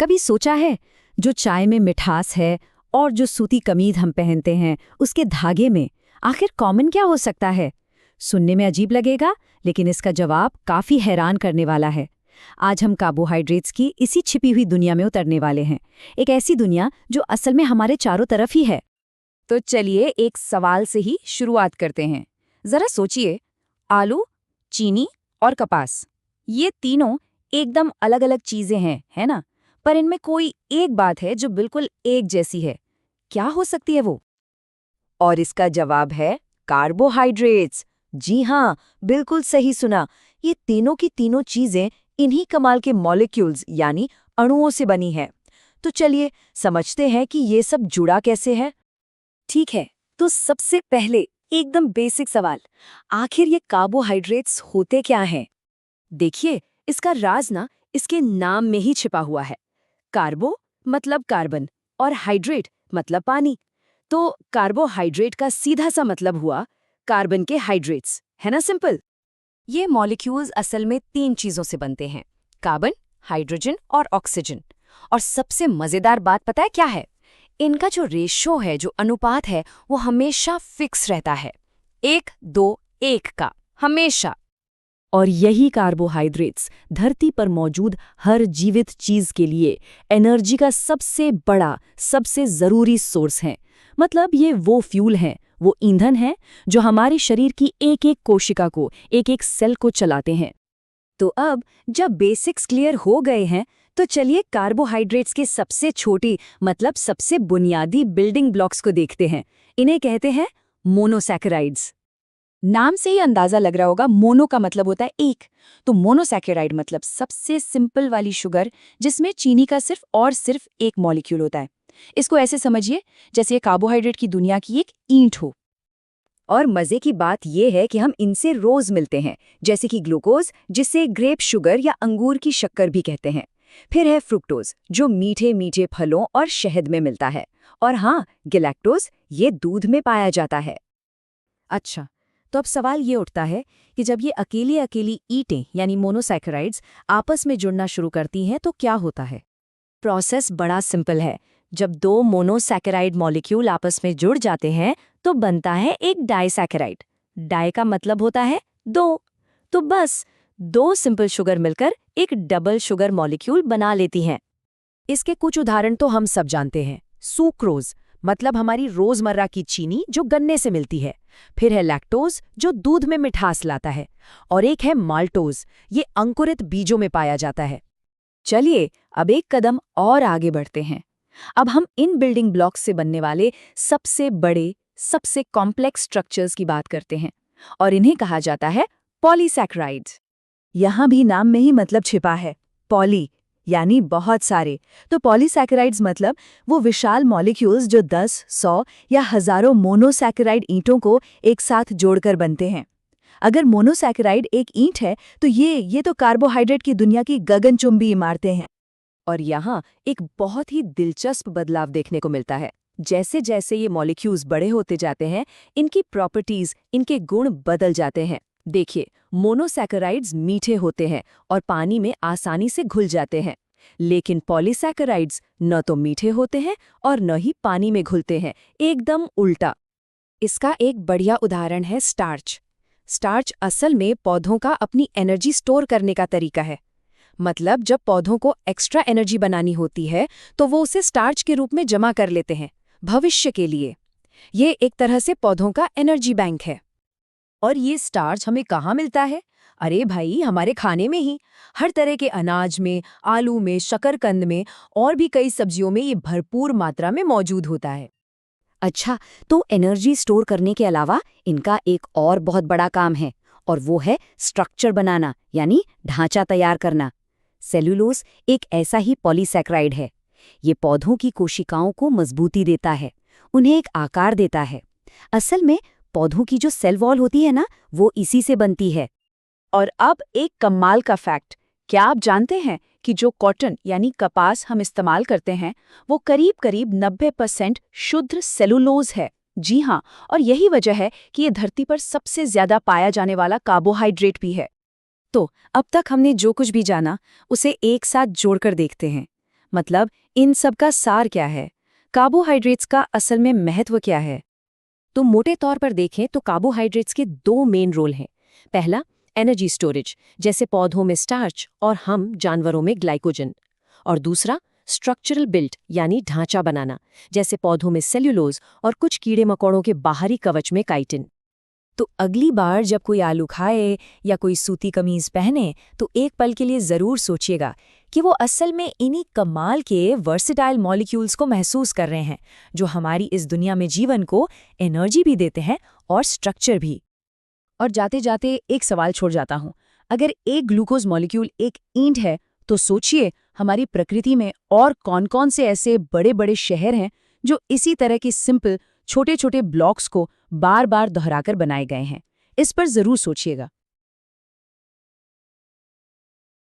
कभी सोचा है, जो चाय में मिठास है और जो सूती कमीज हम पहनते हैं उसके धागे में आखिर कॉमन क्या हो सकता है? सुनने में अजीब लगेगा, लेकिन इसका जवाब काफी हैरान करने वाला है। आज हम कार्बोहाइड्रेट्स की इसी छिपी हुई दुनिया में उतरने वाले हैं, एक ऐसी दुनिया जो असल में हमारे चारों तरफ ही है। तो चलिए एक सवाल से ही शुरुआत करते हैं। जरा सोचिए, आलू, चीनी और कपास, ये तीनों एकदम अलग अलग चीजें हैं, है ना? पर इनमें कोई एक बात है जो बिल्कुल एक जैसी है। क्या हो सकती है वो? और इसका जवाब है कार्बोहाइड्रेट्स। जी हाँ, बिल्कुल सही सुना। ये तीनों की तीनों चीजें इन्हीं कमाल के मॉलिक्यूल्स यानी अणुओं से बनी है। तो चलिए समझते हैं कि ये सब जुड़ा कैसे है। ठीक है, तो सबसे पहले एकदम बेसिक सवाल, आखिर ये कार्बोहाइड्रेट्स होते क्या हैं? देखिए, इसका राज ना इसके नाम में ही छिपा हुआ है। कार्बो मतलब कार्बन और हाइड्रेट मतलब पानी। तो कार्बोहाइड्रेट का सीधा सा मतलब हुआ कार्बन के हाइड्रेट्स, है ना? सिंपल। ये मॉलिक्यूल्स असल में तीन चीजों से बनते हैं, कार्बन, हाइड्रोजन और ऑक्सीजन। और सबसे मजेदार बात पता है क्या है? इनका जो रेशो है, जो अनुपात है, वो हमेशा फिक्स रहता है, 1:2:1 का, हमेशा। और यही कार्बोहाइड्रेट्स धरती पर मौजूद हर जीवित चीज के लिए एनर्जी का सबसे बड़ा, सबसे जरूरी सोर्स है। मतलब ये वो फ्यूल हैं, वो ईंधन हैं जो हमारे शरीर की एक एक कोशिका को, एक एक सेल को चलाते हैं। तो अब जब बेसिक्स क्लियर हो गए हैं, तो चलिए कार्बोहाइड्रेट्स के सबसे छोटी, मतलब सबसे बुनियादी बिल्डिंग ब्लॉक्स को देखते हैं। इन्हें कहते हैं मोनोसैकेराइड्स। नाम से ही अंदाजा लग रहा होगा, मोनो का मतलब होता है एक। तो मोनोसैकेराइड मतलब सबसे सिंपल वाली शुगर, जिसमें चीनी का सिर्फ और सिर्फ एक मॉलिक्यूल होता है। इसको ऐसे समझिए जैसे ये कार्बोहाइड्रेट की दुनिया की एक ईंट हो। और मजे की बात यह है कि हम इनसे रोज मिलते हैं, जैसे कि ग्लूकोज, जिसे ग्रेप शुगर या अंगूर की शक्कर भी कहते हैं। फिर है फ्रुक्टोज, जो मीठे मीठे फलों और शहद में मिलता है। और हाँ, गैलेक्टोज, ये दूध में पाया जाता है। अच्छा, तो अब सवाल ये उठता है कि जब ये अकेली अकेली ईंटें यानी मोनोसैकेराइड्स आपस में जुड़ना शुरू करती हैं तो क्या होता है? प्रोसेस बड़ा सिंपल है। जब दो मोनोसैकेराइड मॉलिक्यूल आपस में जुड़ जाते हैं तो बनता है एक डाइसैकेराइड। डाई का मतलब होता है दो। तो बस दो सिंपल शुगर मिलकर एक डबल शुगर मॉलिक्यूल बना लेती हैं। इसके कुछ उदाहरण तो हम सब जानते हैं। सुक्रोज मतलब हमारी रोजमर्रा की चीनी जो गन्ने से मिलती है। फिर है लैक्टोज, जो दूध में मिठास लाता है। और एक है माल्टोज, ये अंकुरित बीजों में पाया जाता है। चलिए अब एक कदम और आगे बढ़ते हैं। अब हम इन बिल्डिंग ब्लॉक्स से बनने वाले सबसे बड़े, सबसे कॉम्प्लेक्स स्ट्रक्चर्स की बात करते हैं, और इन्हें कहा जाता है पॉलीसैकेराइड्स। यहाँ भी नाम में ही मतलब छिपा है, पॉली यानी बहुत सारे। तो पॉलीसैकेराइड्स मतलब वो विशाल मॉलिक्यूल्स जो 10, 100 या हजारों मोनोसैकेराइड ईंटों को एक साथ जोड़कर बनते हैं। अगर मोनोसैकेराइड एक ईंट है तो ये तो कार्बोहाइड्रेट की दुनिया की गगनचुंबी इमारतें हैं। और यहाँ एक बहुत ही दिलचस्प बदलाव देखने को मिलता है। जैसे जैसे ये मॉलिक्यूल्स बड़े होते जाते हैं, इनकी प्रॉपर्टीज, इनके गुण बदल जाते हैं। देखिए, मोनोसैकेराइड्स मीठे होते हैं और पानी में आसानी से घुल जाते हैं, लेकिन पॉलीसैकेराइड्स न तो मीठे होते हैं और न ही पानी में घुलते हैं, एकदम उल्टा। इसका एक बढ़िया उदाहरण है स्टार्च। स्टार्च असल में पौधों का अपनी एनर्जी स्टोर करने का तरीका है। मतलब जब पौधों को एक्स्ट्रा एनर्जी बनानी होती है तो वो उसे स्टार्च के रूप में जमा कर लेते हैं, भविष्य के लिए। ये एक तरह से पौधों का एनर्जी बैंक है। और ये स्टार्च हमें कहाँ मिलता है? अरे भाई, हमारे खाने में ही। हर तरह के अनाज में, आलू में, शकरकंद में और भी कई सब्जियों में ये भरपूर मात्रा में मौजूद होता है। अच्छा, तो एनर्जी स्टोर करने के अलावा इनका एक और बहुत बड़ा काम है, और वो है स्ट्रक्चर बनाना, यानी ढांचा तैयार करना। सेल्यूलोज एक ऐसा ही पॉलीसैकेराइड है। ये पौधों की कोशिकाओं को मजबूती देता है, उन्हें एक आकार देता है। असल में पौधों की जो सेल वॉल होती है ना, वो इसी से बनती है। और अब एक कमाल का फैक्ट, क्या आप जानते हैं कि जो कॉटन यानी कपास हम इस्तेमाल करते हैं, वो करीब करीब 90% शुद्ध सेलुलोज है। जी हाँ, और यही वजह है कि ये धरती पर सबसे ज्यादा पाया जाने वाला कार्बोहाइड्रेट भी है। तो अब तक हमने जो कुछ भी जाना, उसे एक साथ जोड़कर देखते हैं। मतलब इन सब का सार क्या है? कार्बोहाइड्रेट्स का असल में महत्व क्या है? तो मोटे तौर पर देखें तो कार्बोहाइड्रेट्स के दो मेन रोल हैं। पहला, एनर्जी स्टोरेज, जैसे पौधों में स्टार्च और हम जानवरों में ग्लाइकोजन। और दूसरा, स्ट्रक्चरल बिल्ट यानी ढांचा बनाना, जैसे पौधों में सेल्यूलोज और कुछ कीड़े मकोड़ों के बाहरी कवच में काइटिन। तो अगली बार जब कोई आलू खाए या कोई सूती कमीज पहने तो एक पल के लिए जरूर सोचिएगा कि वो असल में इन्हीं कमाल के वर्सेटाइल मॉलिक्यूल्स को महसूस कर रहे हैं, जो हमारी इस दुनिया में जीवन को एनर्जी भी देते हैं और स्ट्रक्चर भी। और जाते जाते एक सवाल छोड़ जाता हूँ, अगर एक ग्लूकोज मॉलिक्यूल एक ईंट है तो सोचिए हमारी प्रकृति में और कौन-कौन से ऐसे बड़े-बड़े शहर हैं जो इसी तरह की सिंपल छोटे-छोटे ब्लॉक्स को बार-बार दोहराकर बनाए गए हैं। इस पर जरूर सोचिएगा।